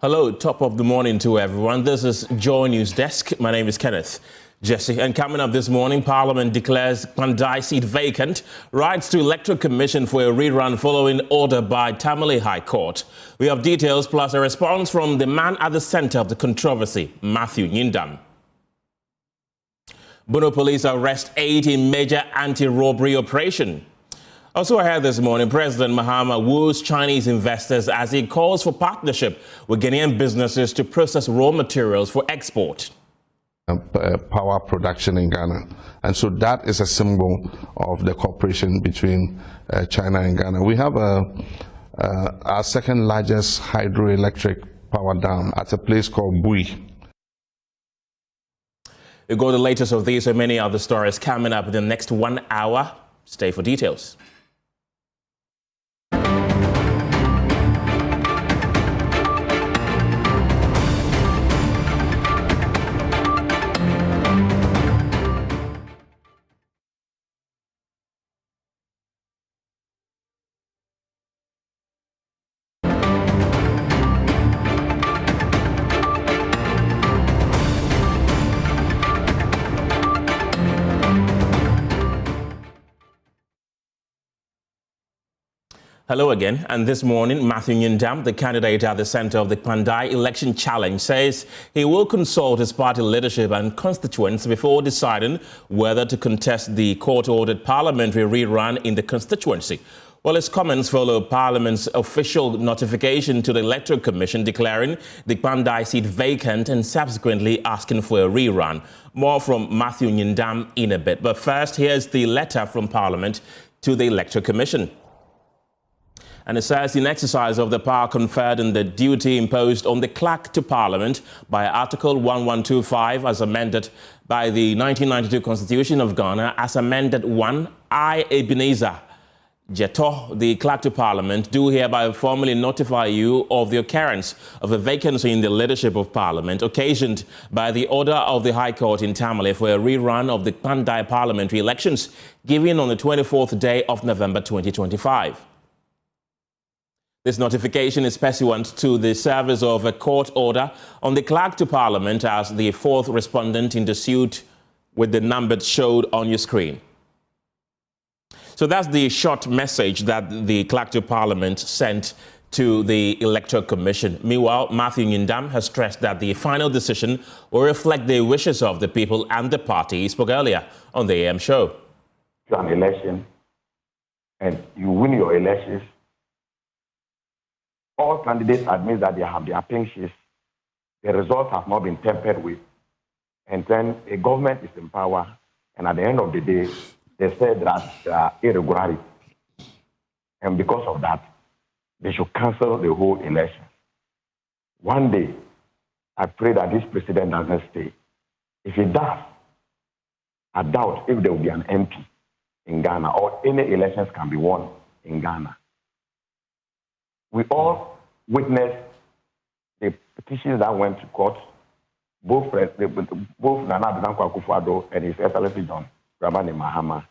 Hello, top of the morning to everyone. This is Joy News Desk. My name is Kenneth Jesse. And coming up this morning, Parliament declares Kpandai Seat vacant, writes to Electoral Commission for a rerun following order by Tamale High Court. We have details plus a response from the man at the center of the controversy, Matthew Nyindam. Bono police arrest 8 in major anti-robbery operation. Also ahead this morning, President Mahama woos Chinese investors as he calls for partnership with Ghanaian businesses to process raw materials for export. Power production in Ghana. And so that is a symbol of the cooperation between China and Ghana. We have our second largest hydroelectric power dam at a place called Bui. We'll go to the latest of these and many other stories coming up in the next 1 hour. Stay for details. Hello again, and this morning, Matthew Nyindam, the candidate at the center of the Kpandai election challenge, says he will consult his party leadership and constituents before deciding whether to contest the court-ordered parliamentary rerun in the constituency. Well, his comments follow Parliament's official notification to the Electoral Commission declaring the Kpandai seat vacant and subsequently asking for a rerun. More from Matthew Nyindam in a bit. But first, here's the letter from Parliament to the Electoral Commission. And it says, in exercise of the power conferred and the duty imposed on the clerk to Parliament by Article 1125 as amended by the 1992 Constitution of Ghana, as amended 1, I, Ebenezer Jeto, the clerk to Parliament, do hereby formally notify you of the occurrence of a vacancy in the leadership of Parliament occasioned by the order of the High Court in Tamale for a rerun of the Kpandai parliamentary elections given on the 24th day of November 2025. This notification is pursuant to the service of a court order on the clerk to Parliament as the fourth respondent in the suit with the number showed on your screen. So that's the short message that the clerk to Parliament sent to the Electoral Commission. Meanwhile, Matthew Nyindam has stressed that the final decision will reflect the wishes of the people and the party. He spoke earlier on the AM show. To an election and you win your elections, all candidates admit that they have their pink sheets. The results have not been tampered with. And then a government is in power, and at the end of the day, they said that there are irregularities. And because of that, they should cancel the whole election. One day, I pray that this president doesn't stay. If he does, I doubt if there will be an MP in Ghana or any elections can be won in Ghana. We all witnessed the petitions that went to court, both Nana Addo Akufo-Addo and His Excellency John Dramani Mahama.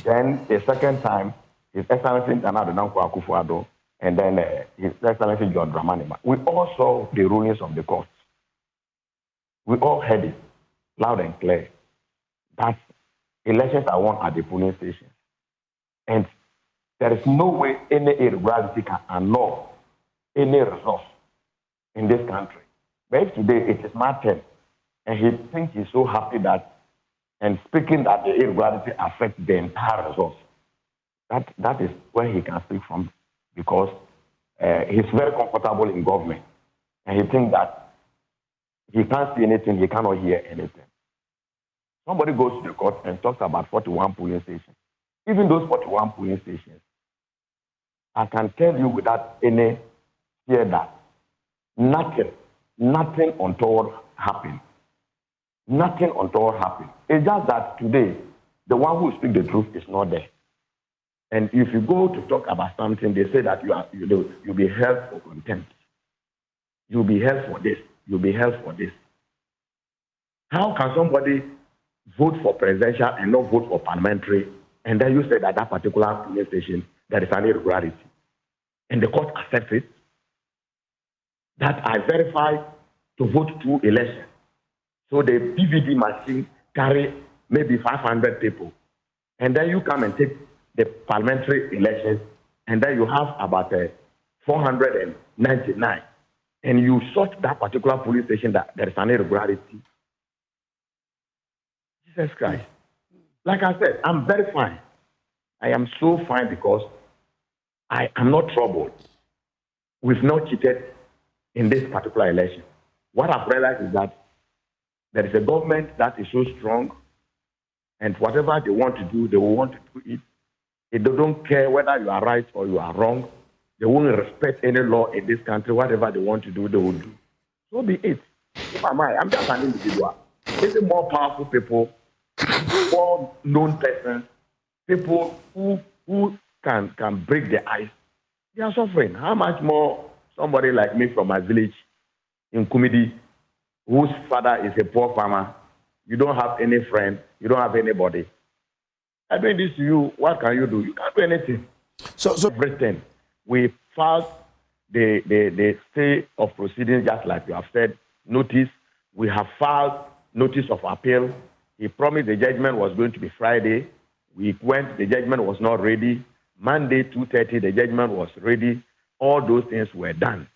Then the second time, His Excellency Nana Addo Akufo-Addo and then His Excellency John Dramani Mahama. We all saw the rulings of the court. We all heard it loud and clear that elections are won at the polling station. And there is no way any irregularity can annul any resource in this country. But if today it is Martin, and he thinks he's so happy that, and speaking that the irregularity affects the entire resource, that is where he can speak from, because he's very comfortable in government, and he thinks that he can't see anything, he cannot hear anything. Somebody goes to the court and talks about 41 polling stations. Even those 41 polling stations, I can tell you without any fear that nothing untoward happened. Nothing untoward happened. It's just that today, the one who speaks the truth is not there. And if you go to talk about something, they say that you'll be held for contempt. You'll be held for this. You'll be held for this. How can somebody vote for presidential and not vote for parliamentary, and then you say that that particular polling station there is an irregularity, and the court accepts it? that are verified to vote through election. So the PVD machine carry maybe 500 people. And then you come and take the parliamentary elections, and then you have about 499. And you sort that particular police station that there is an irregularity. Jesus Christ. Like I said, I'm very fine. I am so fine because I am not troubled. We've not cheated in this particular election. What I've realized is that there is a government that is so strong, and whatever they want to do, they will want to do it. They don't care whether you are right or you are wrong. They won't respect any law in this country. Whatever they want to do, they will do. So be it. Who am I? I'm just an individual. Even more powerful people, more known persons, people who can break the ice, they are suffering. How much more somebody like me from my village in Kumidi, whose father is a poor farmer, you don't have any friend, you don't have anybody. I doing this to you, what can you do? You can't do anything. So everything. We filed the stay of proceedings, just like you have said, notice. We have filed notice of appeal. He promised the judgment was going to be Friday. We went, the judgment was not ready. Monday, 2:30, the judgment was ready. All those things were done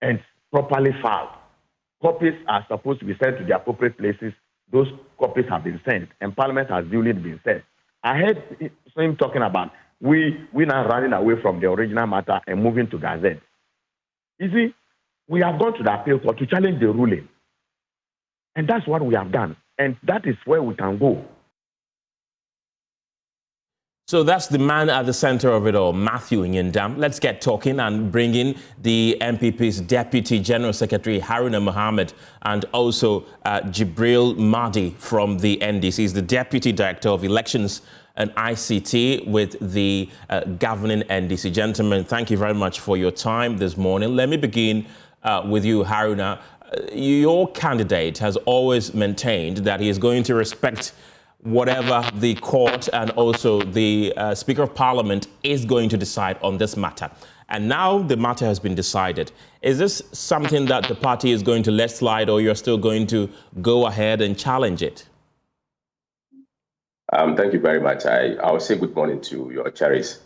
and properly filed. Copies are supposed to be sent to the appropriate places. Those copies have been sent, and Parliament has duly been sent. I heard him talking about we now running away from the original matter and moving to Gazette. You see, we have gone to the appeal court to challenge the ruling. And that's what we have done. And that is where we can go. So that's the man at the center of it all, Matthew Nyindam. Let's get talking and bring in the MPP's Deputy General Secretary, Haruna Mohammed, and also Jibril Mahdi from the NDC. He's the Deputy Director of Elections and ICT with the governing NDC. Gentlemen, thank you very much for your time this morning. Let me begin with you, Haruna. Your candidate has always maintained that he is going to respect whatever the court and also the Speaker of Parliament is going to decide on this matter. And now the matter has been decided. Is this something that the party is going to let slide, or you're still going to go ahead and challenge it? Thank you very much. I'll say good morning to your cherished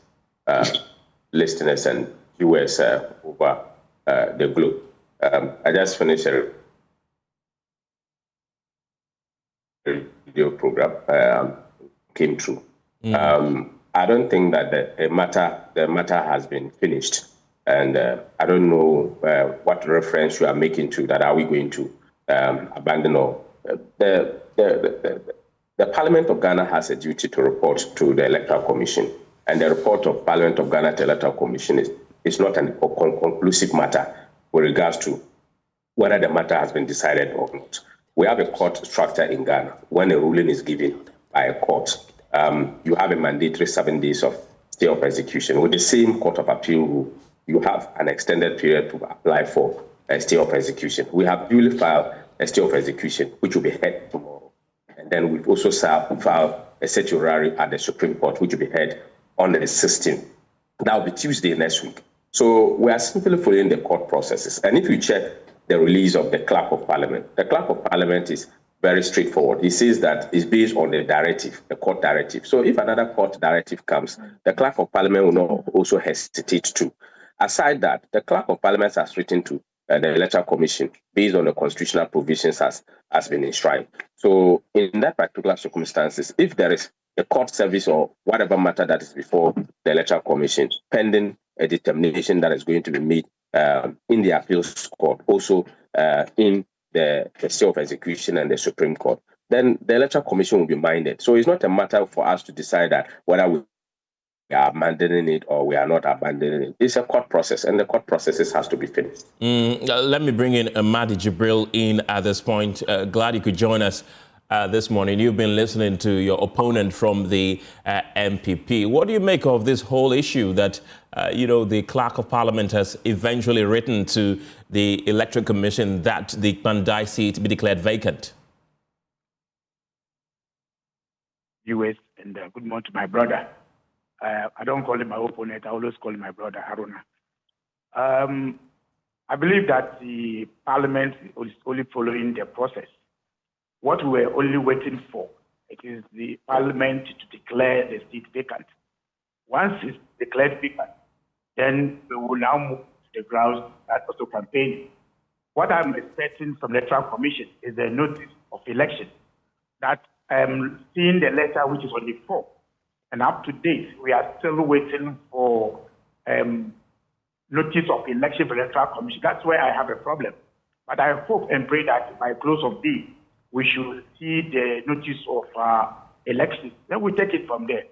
listeners and viewers over the globe. I just finished a video program came through. I don't think that the matter has been finished, and I don't know what reference you are making to that. Are we going to abandon or the Parliament of Ghana has a duty to report to the Electoral Commission, and the report of Parliament of Ghana to the Electoral Commission is not a conclusive matter with regards to whether the matter has been decided or not. We have a court structure in Ghana. When a ruling is given by a court, you have a mandatory 7 days of stay of execution. With the same Court of Appeal rule, you have an extended period to apply for a stay of execution. We have duly filed a stay of execution, which will be heard tomorrow. And then we've also filed a certiorari at the Supreme Court, which will be heard on the 16th. That will be Tuesday next week. So we are simply following the court processes. And if you check the release of the Clerk of Parliament, the Clerk of Parliament is very straightforward. He says that it's based on the directive, the court directive. So if another court directive comes, the Clerk of Parliament will not also hesitate to. Aside that, the Clerk of Parliament has written to the Electoral Commission based on the constitutional provisions has been enshrined. So in that particular circumstances, if there is a court service or whatever matter that is before the Electoral Commission, pending a determination that is going to be made in the appeals court, also in the stay of execution and the Supreme Court, then the Electoral Commission will be minded. So it's not a matter for us to decide that whether we are abandoning it or we are not abandoning it. It's a court process, and the court processes has to be finished. Let me bring in Mahdi Jibril in at this point. Glad you could join us this morning. You've been listening to your opponent from the MPP. What do you make of this whole issue that, the Clerk of Parliament has eventually written to the Electoral Commission that the Kpandai seat be declared vacant? US, and good morning to my brother. I don't call him my opponent. I always call him my brother, Haruna. I believe that the Parliament is only following the process. What we were only waiting for, it is the Parliament to declare the seat vacant. Once it's declared vacant, then we will now move to the grounds that also campaigning. What I'm expecting from the Electoral Commission is a notice of election. That I'm seeing the letter which is on the 4th, and up to date, we are still waiting for notice of election for the Electoral Commission. That's where I have a problem. But I hope and pray that by close of day, we should see the notice of elections. Then we take it from there.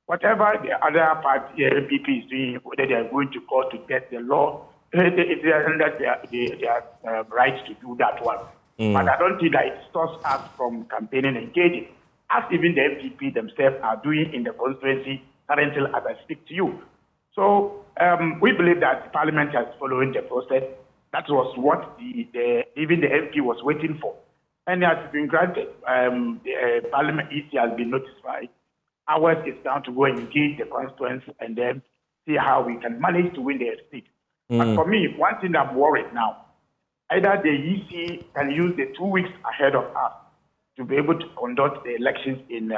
Whatever the other party, MPP is doing, whether they are going to court to get the law, they are under their rights to do that one. But I don't think that it stops us from campaigning and engaging, as even the MPP themselves are doing in the constituency currently as I speak to you. So we believe that the Parliament has following the process. That was what even the MP was waiting for. And it has been granted. The Parliament EC has been notified. Ours is down to go and engage the constituents and then see how we can manage to win the seat. But for me, one thing I'm worried now, either the EC can use the 2 weeks ahead of us to be able to conduct the elections in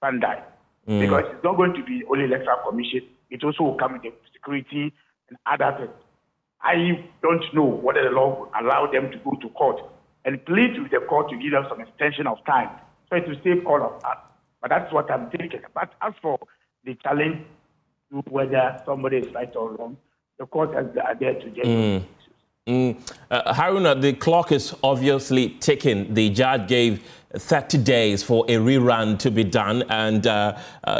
Kpandai, because it's not going to be only Electoral Commission, it also will come with the security and other things. I don't know whether the law will allow them to go to court and plead with the court to give them some extension of time, so it will save all of us. But that's what I'm thinking. But as for the challenge to whether somebody is right or wrong, the court are there to judge. Haruna, the clock is obviously ticking. The judge gave 30 days for a rerun to be done, and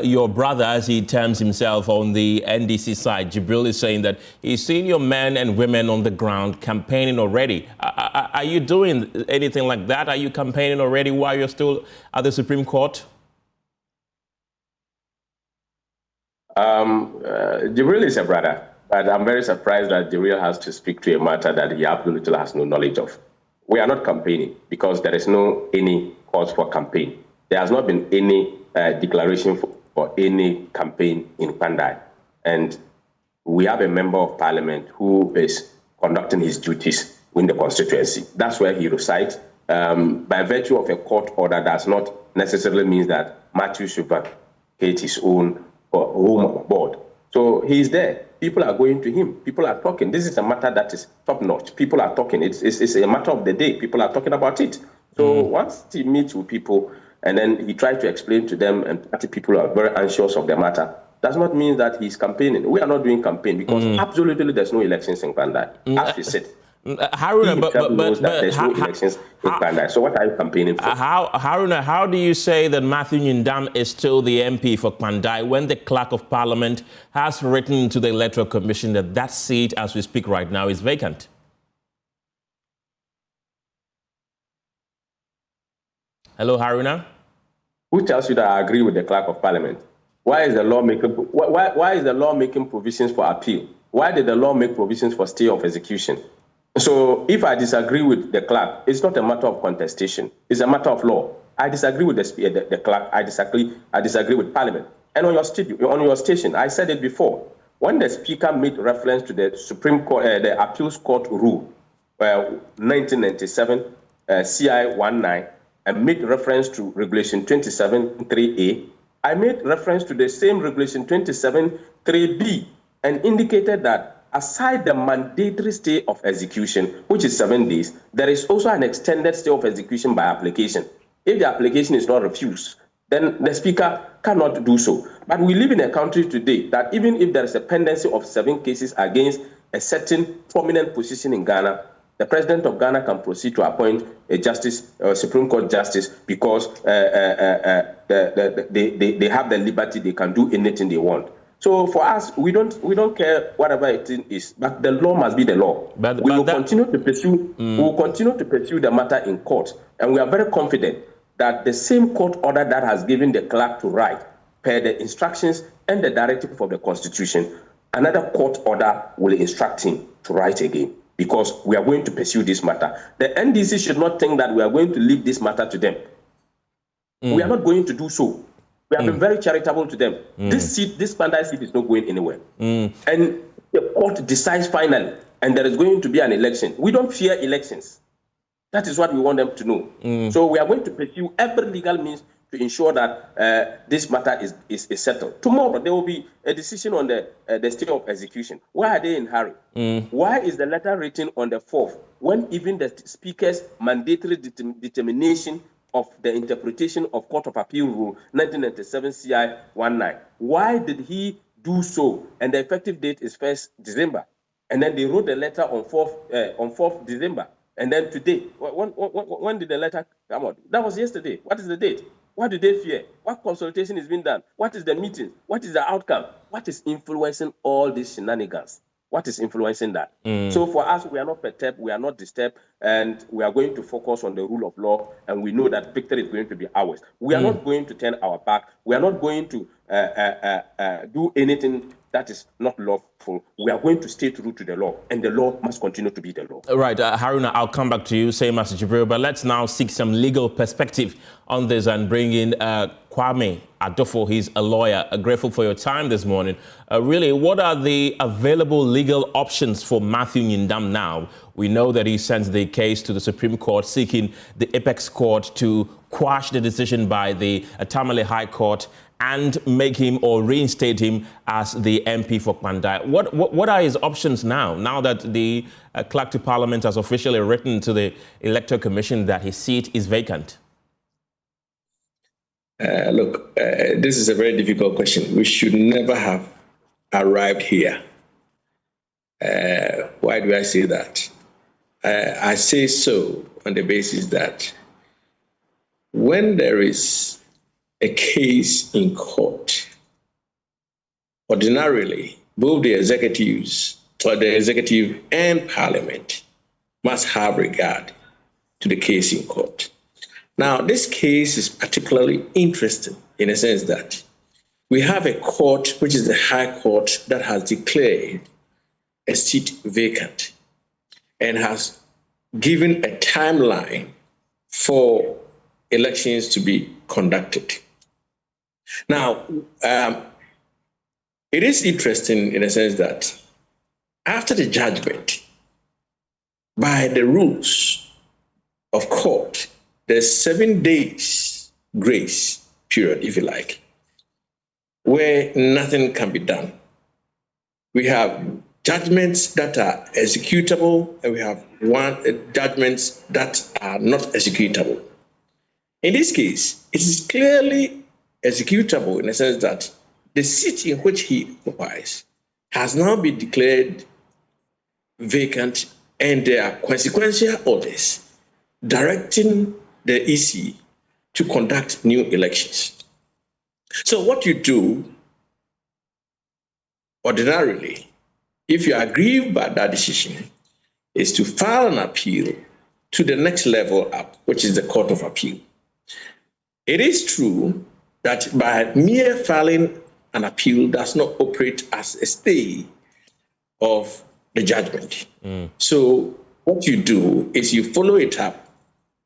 your brother, as he terms himself on the NDC side, Jibril, is saying that he's seen your men and women on the ground campaigning already. Are you doing anything like that? Are you campaigning already while you're still at the Supreme Court? Jibril is a brother, but I'm very surprised that Jibril has to speak to a matter that he absolutely has no knowledge of. We are not campaigning because there is no any cause for campaign. There has not been any declaration for any campaign in Kpandai. And we have a member of parliament who is conducting his duties in the constituency. That's where he resides. By virtue of a court order does not necessarily mean that Matthew should vacate his own home board. So he's there. People are going to him. People are talking. This is a matter that is top-notch. People are talking. It's a matter of the day. People are talking about it. So once he meets with people and then he tries to explain to them, and party people are very anxious of the matter, does not mean that he's campaigning. We are not doing campaign because absolutely there's no elections in Kpandai, as we said. Haruna, but there's no elections in Kpandai. So what are you campaigning for? Haruna, how do you say that Matthew Nyindam is still the MP for Kpandai when the Clerk of Parliament has written to the Electoral Commission that that seat, as we speak right now, is vacant? Hello, Haruna? Who tells you that I agree with the Clerk of Parliament? Why is the law making provisions for appeal? Why did the law make provisions for stay of execution? So if I disagree with the clerk, it's not a matter of contestation. It's a matter of law. I disagree with the clerk. I disagree with Parliament. And on your station, I said it before. When the Speaker made reference to the Supreme Court, the Appeals Court rule, 1997 CI 19, and made reference to Regulation 27.3a, I made reference to the same Regulation 27.3b and indicated that aside the mandatory stay of execution, which is 7 days, there is also an extended stay of execution by application. If the application is not refused, then the Speaker cannot do so. But we live in a country today that even if there is a pendency of 7 cases against a certain prominent position in Ghana, the President of Ghana can proceed to appoint a justice, Supreme Court justice, because they have the liberty, they can do anything they want. So for us, we don't care whatever it is, but the law must be the law. We will continue to pursue the matter in court, and we are very confident that the same court order that has given the clerk to write per the instructions and the directive of the Constitution, another court order will instruct him to write again, because we are going to pursue this matter. The NDC should not think that we are going to leave this matter to them. We are not going to do so. We have been very charitable to them. This Kpandai seat is not going anywhere. And the court decides finally and there is going to be an election. We don't fear elections. That is what we want them to know. So we are going to pursue every legal means to ensure that this matter is settled. Tomorrow, there will be a decision on the state of execution. Why are they in hurry? Why is the letter written on the 4th, when even the Speaker's mandatory determination of the interpretation of Court of Appeal Rule 1997 CI 19? Why did he do so? And the effective date is 1st December. And then they wrote the letter on 4th December. And then today, when did the letter come out? That was yesterday. What is the date? What do they fear? What consultation is being done? What is the meeting? What is the outcome? What is influencing all these shenanigans? What is influencing that? So for us, we are not perturbed, we are not disturbed, and we are going to focus on the rule of law, and we know that victory is going to be ours. We are not going to turn our back. We are not going to do anything that is not lawful. We are going to stay true to the law, and the law must continue to be the law. Right, Haruna, I'll come back to you, same as Jibril, but let's now seek some legal perspective on this and bring in Kwame Adofo. He's a lawyer. Grateful for your time this morning. Really, what are the available legal options for Matthew Nyindam now? We know that he sends the case to the Supreme Court, seeking the Apex Court to quash the decision by the Tamale High Court and make him or reinstate him as the MP for Kpandai. What are his options now that the clerk to Parliament has officially written to the Electoral Commission that his seat is vacant? Look, this is a very difficult question. We should never have arrived here. Why do I say that? I say so on the basis that when there is a case in court, ordinarily, both the executives or the executive and Parliament must have regard to the case in court. Now, this case is particularly interesting in a sense that we have a court, which is the High Court, that has declared a seat vacant and has given a timeline for elections to be conducted. Now, it is interesting in a sense that after the judgment, by the rules of court, there's 7 days grace period, if you like, where nothing can be done. We have judgments that are executable, and we have judgments that are not executable. In this case, it is clearly executable in the sense that the seat in which he occupies has now been declared vacant, and there are consequential orders directing the EC to conduct new elections. So what you do ordinarily, if you are aggrieved by that decision, is to file an appeal to the next level up, which is the Court of Appeal. It is true that by mere filing an appeal does not operate as a stay of the judgment. So what you do is you follow it up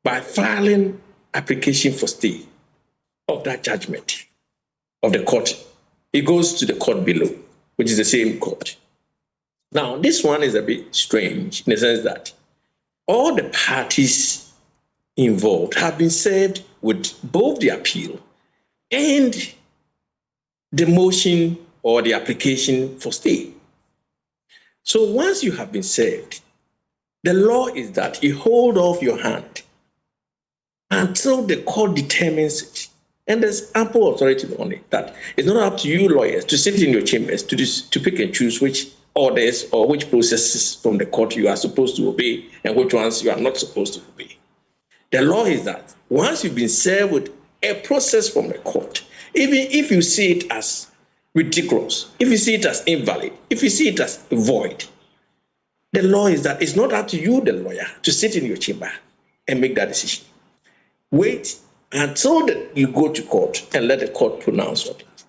by filing application for stay of that judgment of the court. It goes to the court below, which is the same court. Now, this one is a bit strange in the sense that all the parties involved have been served with both the appeal and the motion or the application for stay. So once you have been served, the law is that you hold off your hand until the court determines it. And there's ample authority on it, that it's not up to you lawyers to sit in your chambers to pick and choose which orders or which processes from the court you are supposed to obey and which ones you are not supposed to obey. The law is that once you've been served with a process from the court, even if you see it as ridiculous, if you see it as invalid, if you see it as void, the law is that it's not up to you, the lawyer, to sit in your chamber and make that decision. Wait until you go to court and let the court pronounce on it.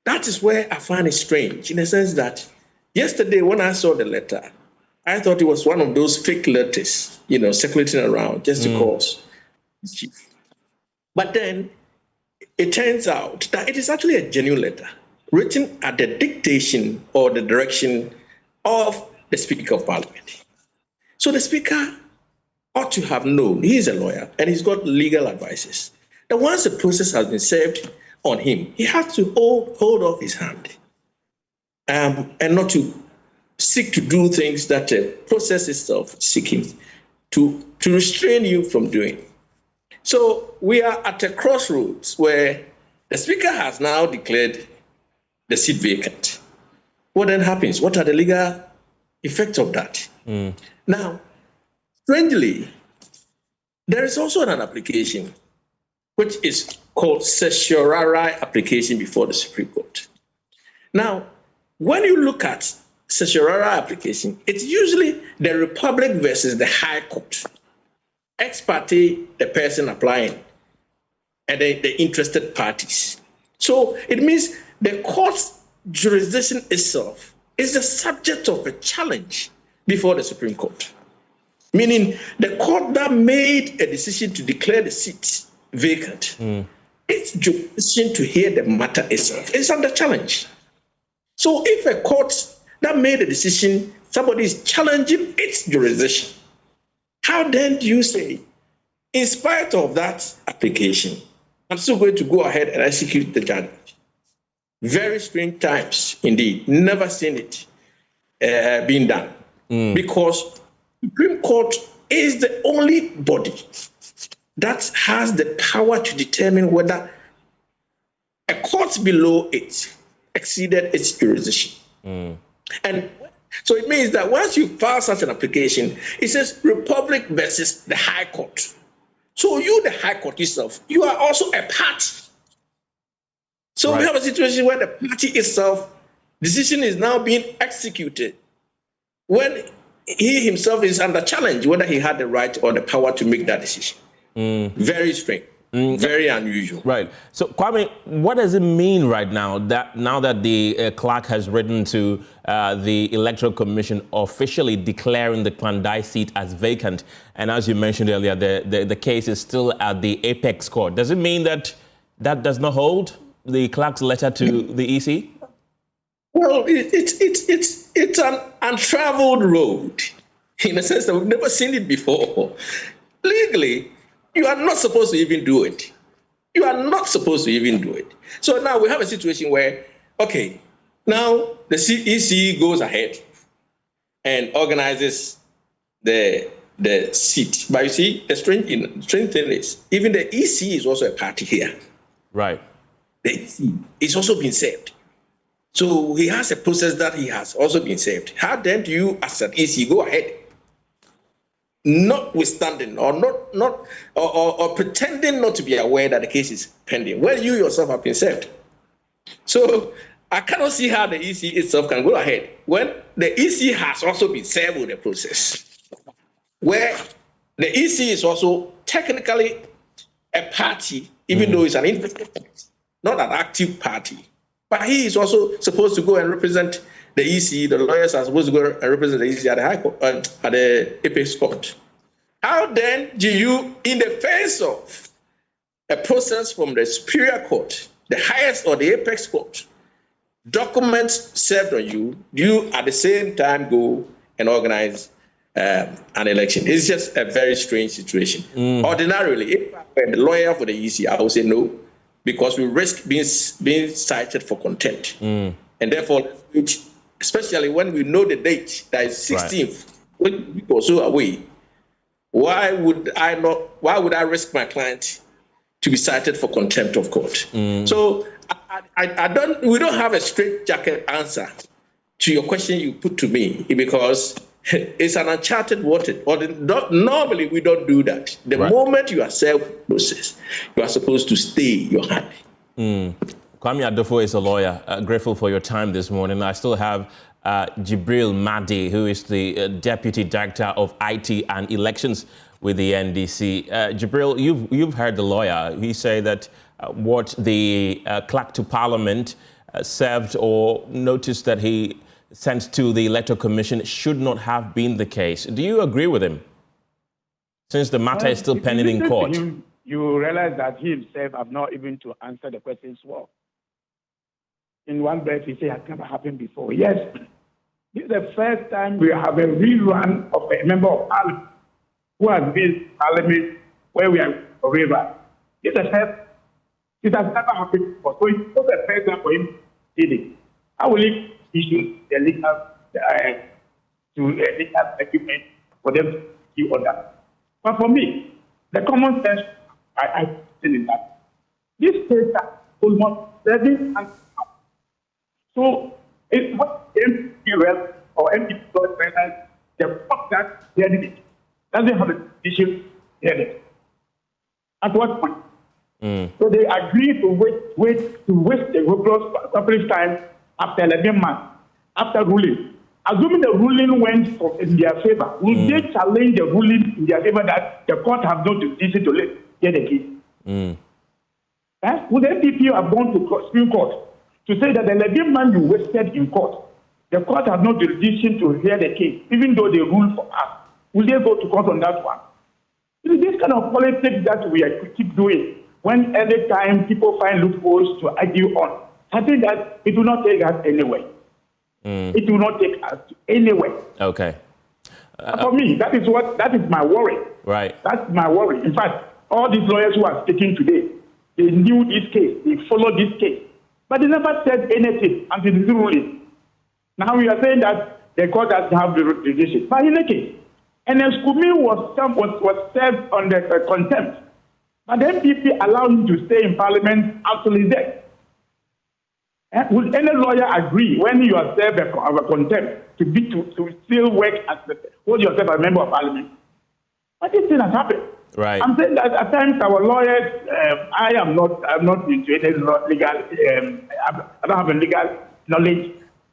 That is where I find it strange, in the sense that yesterday when I saw the letter, I thought it was one of those fake letters, circulating around just to cause mischief. But then it turns out that it is actually a genuine letter written at the dictation or the direction of the Speaker of Parliament. So the Speaker ought to have known, he's a lawyer and he's got legal advices, that once the process has been served on him, he has to hold off his hand and not to seek to do things that the process itself is seeking to restrain you from doing. So we are at a crossroads where the Speaker has now declared the seat vacant. What then happens? What are the legal effects of that? Now, strangely, there is also an application which is called certiorari application before the Supreme Court. Now, when you look at certiorari application, it's usually the Republic versus the High Court. Ex parte, the person applying, and the interested parties. So it means the court's jurisdiction itself is the subject of a challenge before the Supreme Court. Meaning the court that made a decision to declare the seat vacant, its jurisdiction to hear the matter itself is under challenge. So if a court that made a decision, somebody is challenging its jurisdiction, how then do you say, in spite of that application, I'm still going to go ahead and execute the judgment? Very strange times indeed. Never seen it being done. Because the Supreme Court is the only body that has the power to determine whether a court below it exceeded its jurisdiction. And so it means that once you file such an application, it says Republic versus the High Court. So you, the High Court yourself, you are also a party. So we have a situation where the party itself, decision is now being executed when he himself is under challenge, whether he had the right or the power to make that decision. Very strange. Very unusual. Right. So, Kwame, what does it mean right now that the clerk has written to the Electoral Commission officially declaring the Kpandai seat as vacant? And as you mentioned earlier, the case is still at the apex court. Does it mean that that does not hold, the clerk's letter to the EC? Well, it's an untraveled road in a sense that we've never seen it before. Legally, you are not supposed to even do it. You are not supposed to even do it. So now we have a situation where, okay, now the EC goes ahead and organizes the seat. But you see, the strange thing is, even the EC is also a party here. Right. The EC is also being served. So he has a process that he has also been served. How then do you, as an EC, go ahead, notwithstanding or pretending not to be aware that the case is pending, when you yourself have been served? So I cannot see how the EC itself can go ahead when the EC has also been served with the process, where the EC is also technically a party, even though it's an interested party, not an active party. But he is also supposed to go and represent the EC. The lawyers are supposed to go and represent the EC at the High Court, at the apex court. How then do you, in the face of a process from the Superior Court, the highest or the apex court, documents served on you, do you at the same time go and organize an election? It's just a very strange situation. Ordinarily, if I were the lawyer for the EC, I would say no, because we risk being cited for contempt. And therefore, especially when we know the date, that is 16th, week or so away, why would I risk my client to be cited for contempt of court? So we don't have a straightjacket answer to your question you put to me, because it's an uncharted water. Normally, we don't do that. The moment you are self-processed, you are supposed to stay your hand. Kwame Adofo is a lawyer. Grateful for your time this morning. I still have Jibril Mahdi, who is the Deputy Director of IT and Elections with the NDC. Jibril, you've heard the lawyer. He said that what the clerk to Parliament served or noticed that he sent to the Electoral Commission should not have been the case. Do you agree with him? Since the matter is still pending in court. You realize that he himself have not even to answer the questions well. In one breath, he said, it has never happened before. Yes, This is the first time we have a rerun of a member of parliament who has been parliament where we are forever. This is the first. It has never happened before. So it's not the first time for him to do it. How will he issue the legal document for them to give on that? But for me, the common sense I think is that this case has almost 7 months now. So it's what MPP or MPP the fact that they did it doesn't have a decision here. At what point? So they agreed to waste the public time after 11 months, after ruling. Assuming the ruling went in their favor, will they challenge the ruling in their favor that the court have no decision to hear the case? Would the MPP have gone to Supreme Court to say that the 11 months you wasted in court, the court has no jurisdiction to hear the case, even though they ruled for us? Will they go to court on that one? It is this kind of politics that we keep doing. When every time people find loopholes to argue on, I think that it will not take us anywhere. It will not take us anywhere. Okay. For me, that is my worry. Right. That's my worry. In fact, all these lawyers who are speaking today, they knew this case, they followed this case, but they never said anything until the ruling. Now we are saying that the court doesn't have the decision. But in the case, and then Skumi was served on the contempt. But the MPP allowed him to stay in parliament until his death. Would any lawyer agree when you are served of a contempt to still work as hold yourself as a member of parliament? But this thing has happened. Right. I'm saying that at times our lawyers, I'm not into any legal. I don't have a legal knowledge.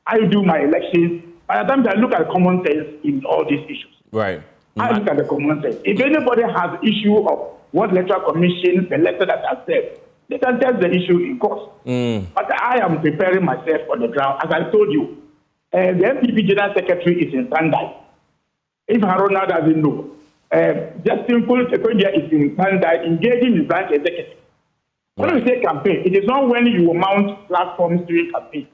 I do my elections. But at times I look at common sense in all these issues. Right. I look at the common sense. If anybody has issue of what electoral commission, the letter that I said, they can test the issue in court. But I am preparing myself on the ground. As I told you, the MPP General Secretary is in Kpandai. If Haruna doesn't know, Justin Kpandai is in Kpandai engaging in branch executive. When we say campaign, it is not when you will mount platforms during campaign.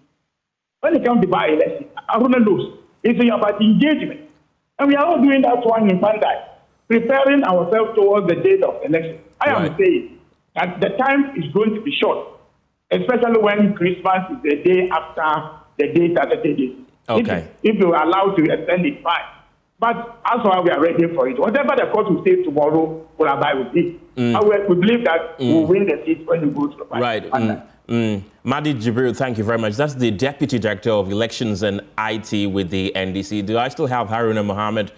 When it comes to by-election, Haruna knows. It's about engagement. And we are all doing that one in Kpandai, preparing ourselves towards the date of election. I am saying that the time is going to be short, especially when Christmas is the day after the day Saturday days. Okay. If you are allowed to extend it, fine. But as far as we are ready for it, whatever the court will say tomorrow, we'll abide with it. We believe that we'll win the seat when we go to the parliament. Right. Madi Jibril, thank you very much. That's the Deputy Director of Elections and IT with the NDC. Do I still have Haruna Mohammed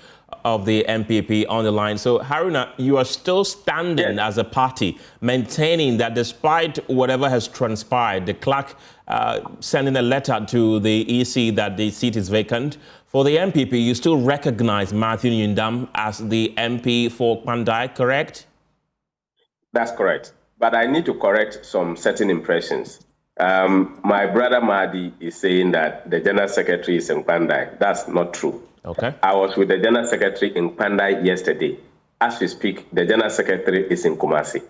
of the MPP on the line? So, Haruna, you are still standing as a party, maintaining that despite whatever has transpired, the clerk sending a letter to the EC that the seat is vacant. For the MPP, you still recognize Matthew Nyindam as the MP for Kpandai, correct? That's correct. But I need to correct some certain impressions. My brother Mahdi is saying that the General Secretary is in Kpandai. That's not true. Okay. I was with the General Secretary in Kpandai yesterday. As we speak, the General Secretary is in Kumasi.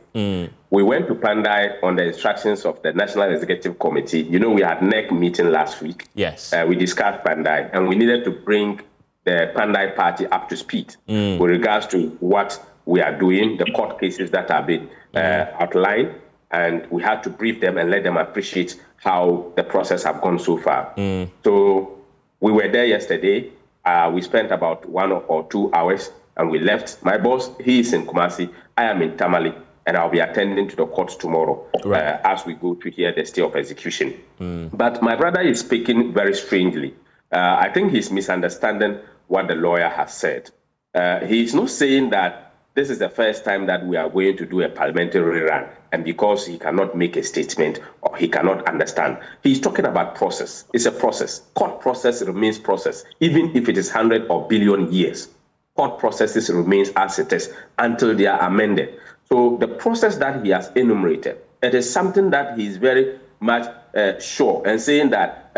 We went to Kpandai on the instructions of the National Executive Committee. You know, we had NEC meeting last week. Yes. We discussed Kpandai, and we needed to bring the Kpandai party up to speed with regards to what we are doing, the court cases that have been outlined, and we had to brief them and let them appreciate how the process have gone so far. So we were there yesterday. We spent about 1 or 2 hours, and we left. My boss, he is in Kumasi. I am in Tamale, and I'll be attending to the courts tomorrow as we go to hear the stay of execution. But my brother is speaking very strangely. I think he's misunderstanding what the lawyer has said. He's not saying that this is the first time that we are going to do a parliamentary run, and because he cannot make a statement or he cannot understand. He's talking about process. It's a process. Court process remains process, even if it is 100 or billion years. Court processes remains as it is until they are amended. So the process that he has enumerated, it is something that he is very much sure and saying that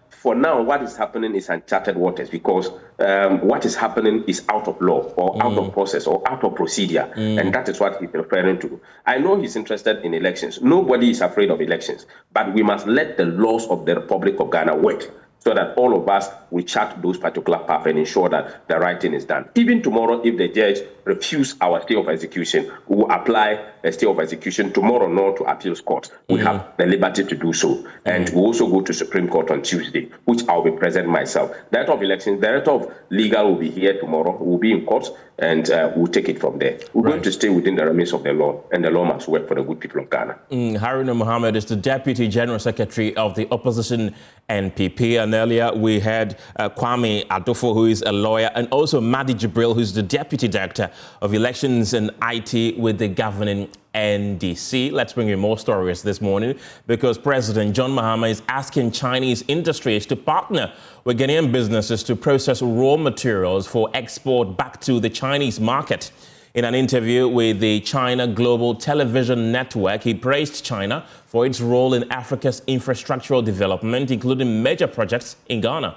for now, what is happening is uncharted waters because what is happening is out of law or out of process or out of procedure. And that is what he's referring to. I know he's interested in elections. Nobody is afraid of elections, but we must let the laws of the Republic of Ghana work. so that all of us will chart those particular paths and ensure that the right thing is done. Even tomorrow, if the judge refuses our stay of execution, we will apply a stay of execution tomorrow not to appeals court. We have the liberty to do so. And we also go to Supreme Court on Tuesday, which I'll be present myself. Director of Elections, Director of Legal will be here tomorrow. We'll be in court and we'll take it from there. We're going to stay within the remits of the law, and the law must work for the good people of Ghana. Haruna Mohammed is the Deputy General Secretary of the opposition NPP, and earlier we had Kwame Adofo, who is a lawyer, and also Madi Jibril, who's the Deputy Director of Elections and IT with the governing NDC. Let's bring you more stories this morning because President John Mahama is asking Chinese industries to partner with Ghanaian businesses to process raw materials for export back to the Chinese market. In an interview with the China Global Television Network, he praised China for its role in Africa's infrastructural development, including major projects in Ghana.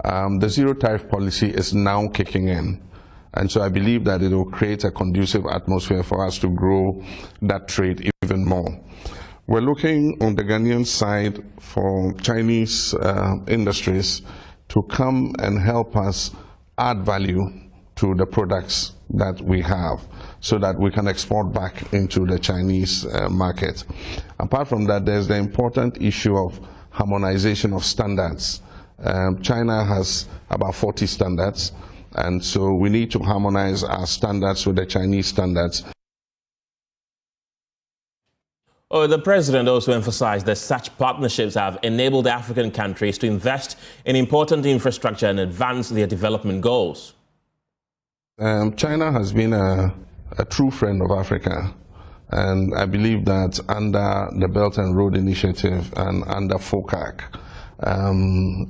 The zero tariff policy is now kicking in. And so I believe that it will create a conducive atmosphere for us to grow that trade even more. We're looking on the Ghanaian side for Chinese industries to come and help us add value to the products that we have so that we can export back into the Chinese market. Apart from that, there's the important issue of harmonization of standards. China has about 40 standards, and so we need to harmonize our standards with the Chinese standards. The president also emphasized that such partnerships have enabled African countries to invest in important infrastructure and advance their development goals. China has been a true friend of Africa, and I believe that under the Belt and Road Initiative and under FOCAC,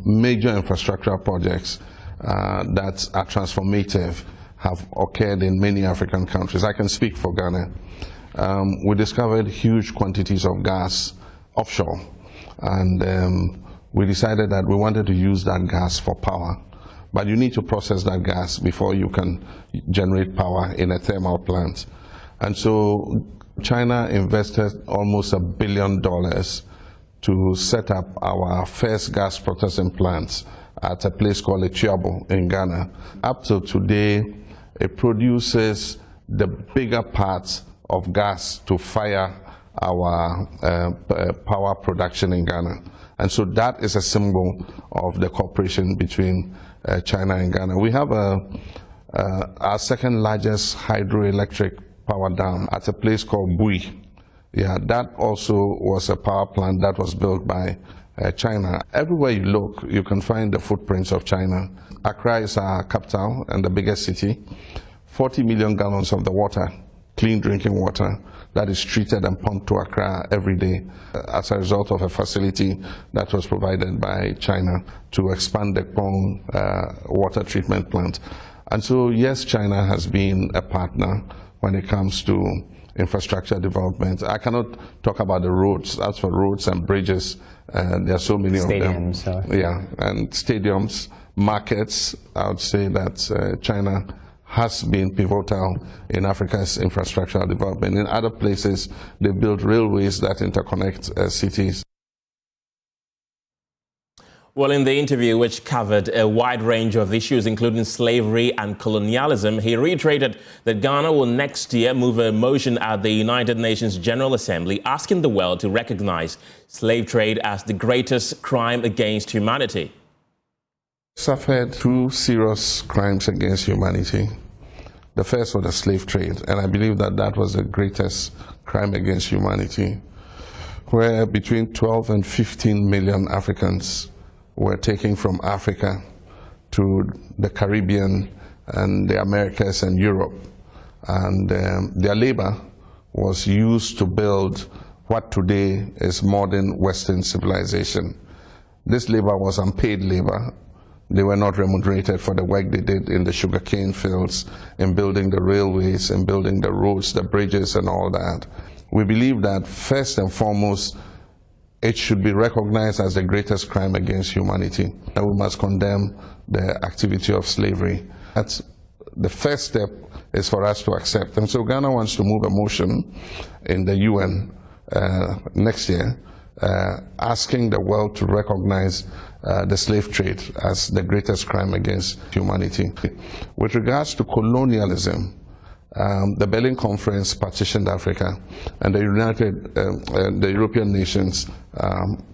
major infrastructural projects that are transformative have occurred in many African countries. I can speak for Ghana. We discovered huge quantities of gas offshore, and we decided that we wanted to use that gas for power. But you need to process that gas before you can generate power in a thermal plant. And so China invested almost $1 billion to set up our first gas processing plants at a place called Echiabo in Ghana. Up to today, it produces the bigger parts of gas to fire our power production in Ghana. And so that is a symbol of the cooperation between China and Ghana. We have our second largest hydroelectric power dam at a place called Bui. Yeah, that also was a power plant that was built by China. Everywhere you look, you can find the footprints of China. Accra is our capital and the biggest city. 40 million gallons of the water, clean drinking water, that is treated and pumped to Accra every day as a result of a facility that was provided by China to expand the Kpandai water treatment plant. And so, yes, China has been a partner when it comes to infrastructure development. I cannot talk about the roads. As for roads and bridges, there are so many of them. Yeah, and stadiums, markets. I would say that China has been pivotal in Africa's infrastructural development. In other places, they built railways that interconnect cities. Well, in the interview, which covered a wide range of issues, including slavery and colonialism, he reiterated that Ghana will next year move a motion at the United Nations General Assembly asking the world to recognize slave trade as the greatest crime against humanity. Suffered two serious crimes against humanity. The first was the slave trade, and I believe that that was the greatest crime against humanity, where between 12 and 15 million Africans were taken from Africa to the Caribbean and the Americas and Europe, and their labor was used to build what today is modern Western civilization. This labor was unpaid labor. They were not remunerated for the work they did in the sugarcane fields, in building the railways, in building the roads, the bridges, and all that. We believe that first and foremost, it should be recognized as the greatest crime against humanity, that we must condemn the activity of slavery. That's the first step is for us to accept. And so Ghana wants to move a motion in the UN next year asking the world to recognize the slave trade as the greatest crime against humanity. With regards to colonialism, the Berlin Conference partitioned Africa, and the European nations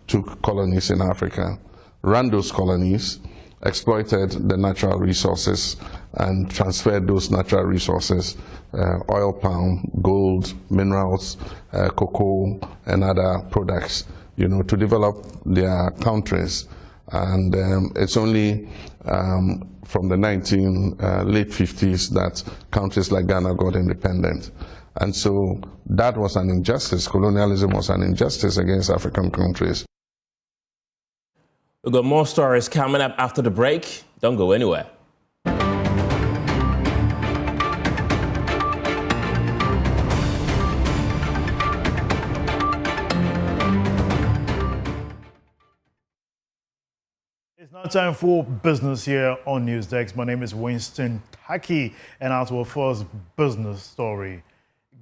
took colonies in Africa, ran those colonies, exploited the natural resources, and transferred those natural resources, oil palm, gold, minerals, cocoa, and other products, to develop their countries. And it's only from the late 50s that countries like Ghana got independent. And so that was an injustice. Colonialism was an injustice against African countries. We've got more stories coming up after the break. Don't go anywhere. It's now time for business here on Newsdesk. My name is Winston Taki, and as our first business story,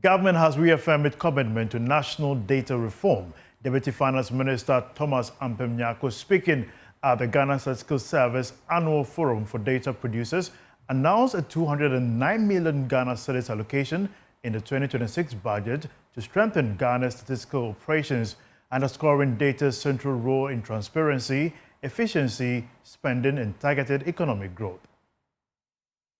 government has reaffirmed its commitment to national data reform. Deputy Finance Minister Thomas Ampemnyako, speaking at the Ghana Statistical Service Annual Forum for Data Producers, announced a 209 million Ghana cedis allocation in the 2026 budget to strengthen Ghana's statistical operations, underscoring data's central role in transparency, efficiency, spending, and targeted economic growth.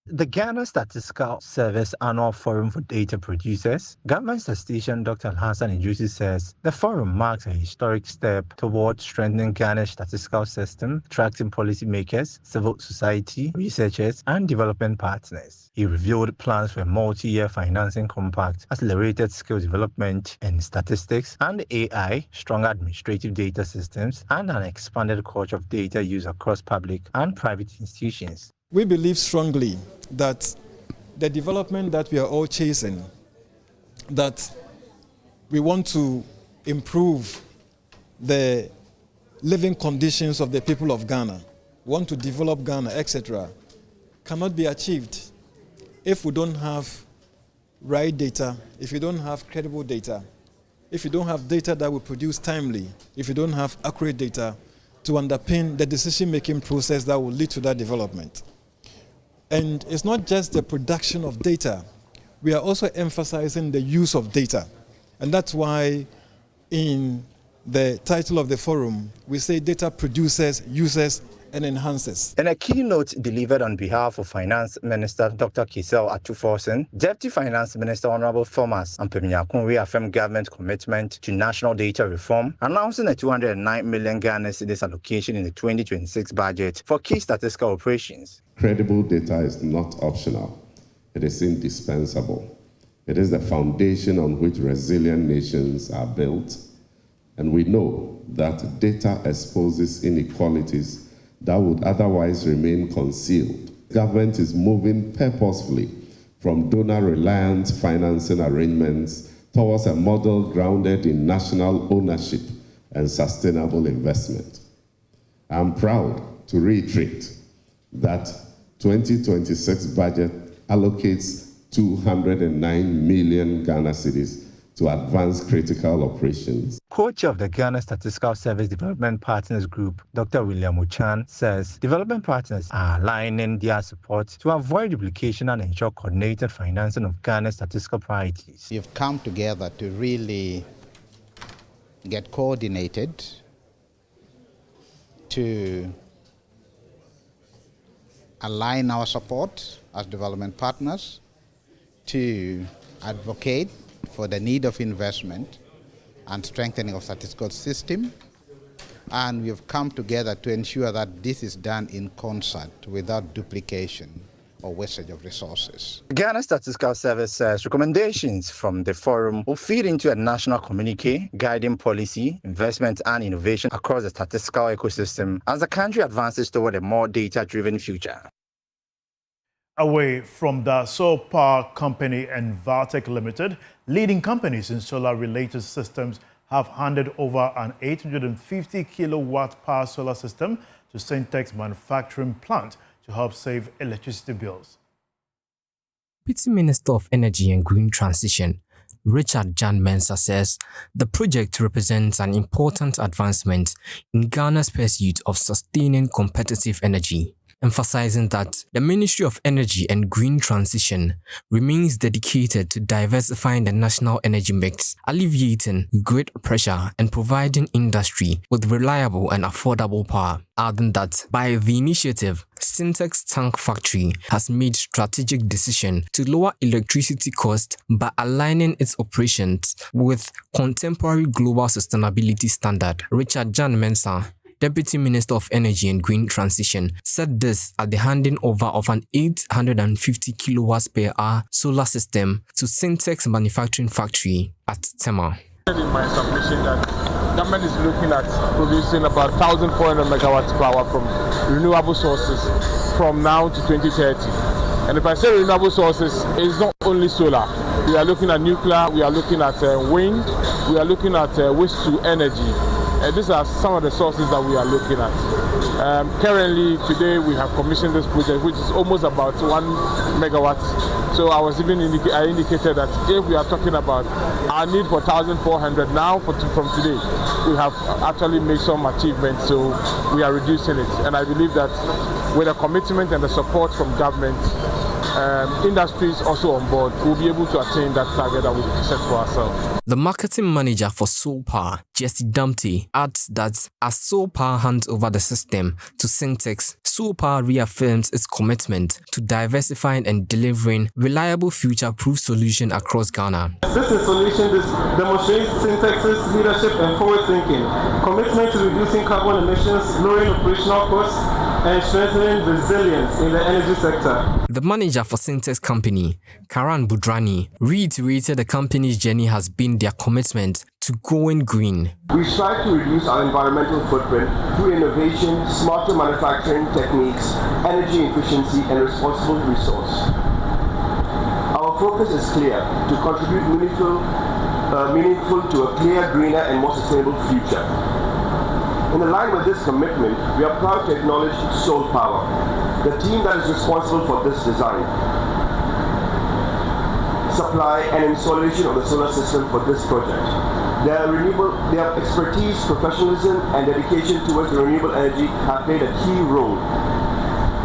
The Ghana Statistical Service Annual Forum for Data Producers, Government Statistician Dr. Hassan Idrisi says the forum marks a historic step towards strengthening Ghana's statistical system, attracting policymakers, civil society, researchers, and development partners. He revealed plans for a multi-year financing compact, accelerated skill development in statistics and AI, stronger administrative data systems, and an expanded culture of data use across public and private institutions. We believe strongly that the development that we are all chasing, that we want to improve the living conditions of the people of Ghana, want to develop Ghana, etc., cannot be achieved if we don't have right data, if you don't have credible data, if you don't have data that will produce timely, if you don't have accurate data to underpin the decision-making process that will lead to that development. And it's not just the production of data. We are also emphasizing the use of data. And that's why in the title of the forum, we say data produces, uses, and enhances. In a keynote delivered on behalf of Finance Minister Dr. Kisel Atuforsen, Deputy Finance Minister Honorable Thomas Ampemnyako reaffirmed government commitment to national data reform, announcing a 209 million Ghana cedis allocation in the 2026 budget for key statistical operations. Credible data is not optional. It is indispensable. It is the foundation on which resilient nations are built. And we know that data exposes inequalities that would otherwise remain concealed. Government is moving purposefully from donor-reliant financing arrangements towards a model grounded in national ownership and sustainable investment. I'm proud to reiterate that 2026 budget allocates 209 million Ghana cedis to advance critical operations. Co-chair of the Ghana Statistical Service Development Partners Group, Dr. William Ochan, says development partners are aligning their support to avoid duplication and ensure coordinated financing of Ghana's statistical priorities. We've come together to really get coordinated to align our support as development partners, to advocate for the need of investment and strengthening of statistical system. And we have come together to ensure that this is done in concert without duplication or wastage of resources. The Ghana Statistical Service says recommendations from the forum will feed into a national communique guiding policy, investment and innovation across the statistical ecosystem as the country advances toward a more data-driven future. Away from the Solar Power Company and Valtech Limited, leading companies in solar-related systems have handed over an 850 kilowatt power solar system to Syntex manufacturing plant to help save electricity bills. Deputy Minister of Energy and Green Transition, Richard Jan Mensah says the project represents an important advancement in Ghana's pursuit of sustaining competitive energy, emphasizing that the Ministry of Energy and Green Transition remains dedicated to diversifying the national energy mix, alleviating grid pressure and providing industry with reliable and affordable power. Adding that by the initiative, Syntex Tank Factory has made strategic decision to lower electricity costs by aligning its operations with contemporary global sustainability standard. Richard Jan Mensah, Deputy Minister of Energy and Green Transition, said this at the handing over of an 850 kilowatts per hour solar system to Syntex Manufacturing Factory at Tema. In my submission that government is looking at producing about 1,400 megawatts power from renewable sources from now to 2030. And if I say renewable sources, it's not only solar. We are looking at nuclear, we are looking at wind, we are looking at waste to energy. These are some of the sources that we are looking at. Currently, today, we have commissioned this project, which is almost about 1 megawatt. So I was even I indicated that if we are talking about our need for 1,400 now, from today, we have actually made some achievements, so we are reducing it. And I believe that with the commitment and the support from government, industries also on board, we'll be able to attain that target that we set for ourselves. The marketing manager for Soul Power, Jesse Dumpty, adds that as Soul Power hands over the system to Syntex, Soul Power reaffirms its commitment to diversifying and delivering reliable future-proof solutions across Ghana. This installation demonstrates Syntex's leadership and forward-thinking, commitment to reducing carbon emissions, lowering operational costs, and strengthening resilience in the energy sector. The manager for Syntex company, Karan Budrani, reiterated the company's journey has been their commitment to going green. We strive to reduce our environmental footprint through innovation, smarter manufacturing techniques, energy efficiency, and responsible resource. Our focus is clear: to contribute meaningful to a clear, greener, and more sustainable future. In line with this commitment, we are proud to acknowledge Soul Power, the team that is responsible for this design, supply, and installation of the solar system for this project. Their expertise, professionalism, and dedication towards renewable energy have played a key role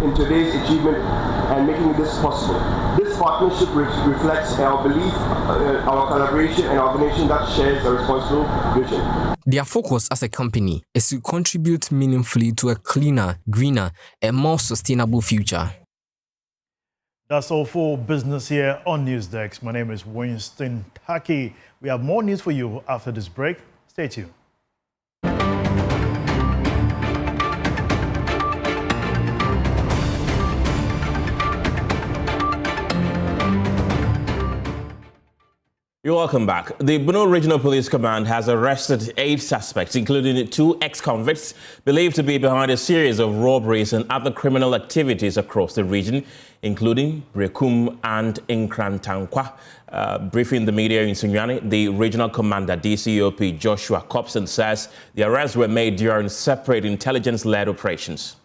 in today's achievement and making this possible. This partnership reflects our belief, our collaboration, and our organization that shares a responsible vision. Their focus as a company is to contribute meaningfully to a cleaner, greener, and more sustainable future. That's all for business here on Newsdesk. My name is Winston Taki. We have more news for you after this break. Stay tuned. You're welcome back. The Bono Regional Police Command has arrested 8 suspects, including 2 ex-convicts believed to be behind a series of robberies and other criminal activities across the region, including Brekum and Nkrantankwa. Briefing the media in Sunyani, the regional commander, DCOP Joshua Copson, says the arrests were made during separate intelligence-led operations.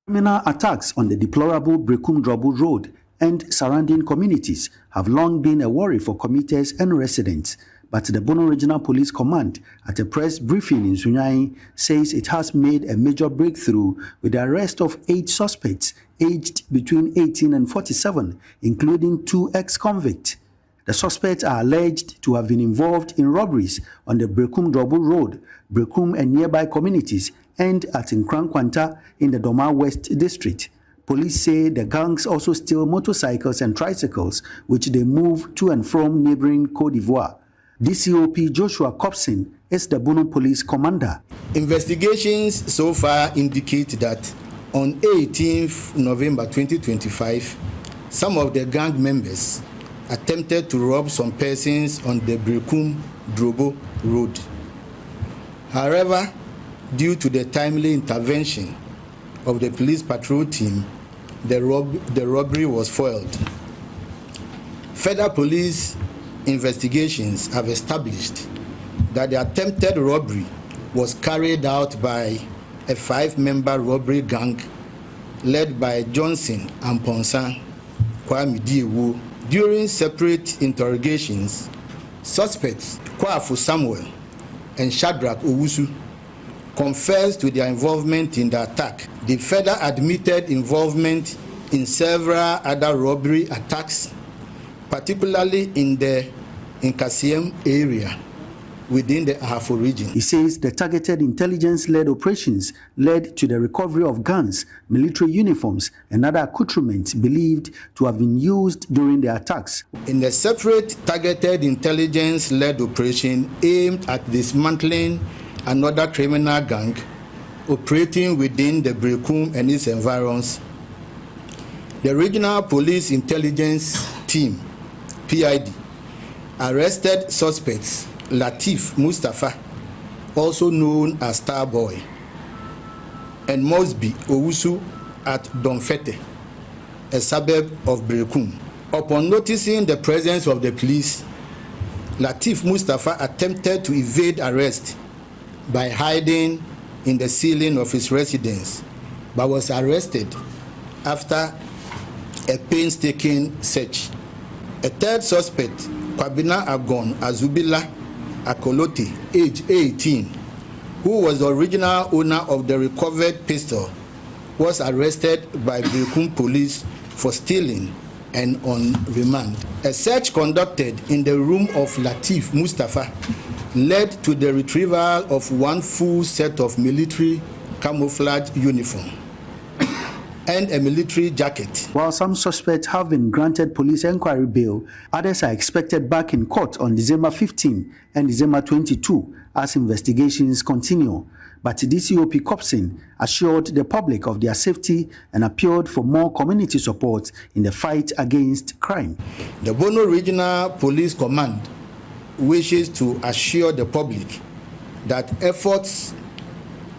Criminal attacks on the deplorable Brekum-Drobu Road and surrounding communities have long been a worry for commuters and residents. But the Bono Regional Police Command, at a press briefing in Sunyani, says it has made a major breakthrough with the arrest of 8 suspects aged between 18 and 47, including 2 ex-convicts. The suspects are alleged to have been involved in robberies on the Brekum-Drobu Road, Brekum and nearby communities, and at Nkrankwanta in the Doma West District. Police say the gangs also steal motorcycles and tricycles, which they move to and from neighboring Côte d'Ivoire. DCOP Joshua Copson is the Bono Police Commander. Investigations so far indicate that on 18th November 2025, some of the gang members attempted to rob some persons on the Brekum-Drobu Road. However, due to the timely intervention of the police patrol team, the robbery was foiled. Further police investigations have established that the attempted robbery was carried out by a 5-member robbery gang led by Johnson Amponsa, Kwame Diewu, During separate interrogations, suspects Kwafu Samuel and Shadrach Owusu confessed to their involvement in the attack. They further admitted involvement in several other robbery attacks, particularly in the Nkasiem area within the Ahafo region. He says the targeted intelligence-led operations led to the recovery of guns, military uniforms, and other accoutrements believed to have been used during the attacks. In a separate targeted intelligence-led operation aimed at dismantling another criminal gang operating within the Brekum and its environs, the Regional Police Intelligence Team, PID, arrested suspects Latif Mustafa, also known as Starboy, and Mosby Owusu at Domfete, a suburb of Brekum. Upon noticing the presence of the police, Latif Mustafa attempted to evade arrest by hiding in the ceiling of his residence, but was arrested after a painstaking search. A third suspect, Kwabina Agon Azubila Akolote, age 18, who was the original owner of the recovered pistol, was arrested by Brekum police for stealing and on remand. A search conducted in the room of Latif Mustafa led to the retrieval of one full set of military camouflage uniform and a military jacket. While some suspects have been granted police inquiry bail, others are expected back in court on December 15 and December 22 as investigations continue. But DCOP Copson assured the public of their safety and appealed for more community support in the fight against crime. The Bono Regional Police Command wishes to assure the public that efforts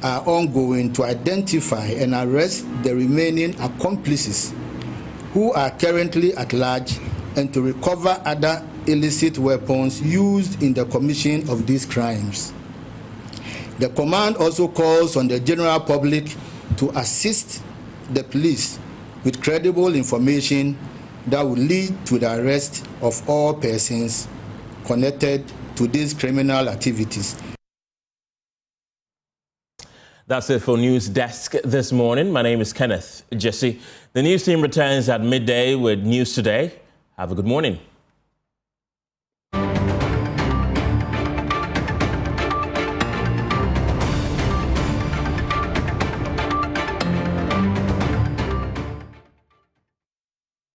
are ongoing to identify and arrest the remaining accomplices who are currently at large and to recover other illicit weapons used in the commission of these crimes. The command also calls on the general public to assist the police with credible information that will lead to the arrest of all persons connected to these criminal activities. That's it for News Desk this morning. My name is Kenneth Jesse. The news team returns at midday with News Today. Have a good morning.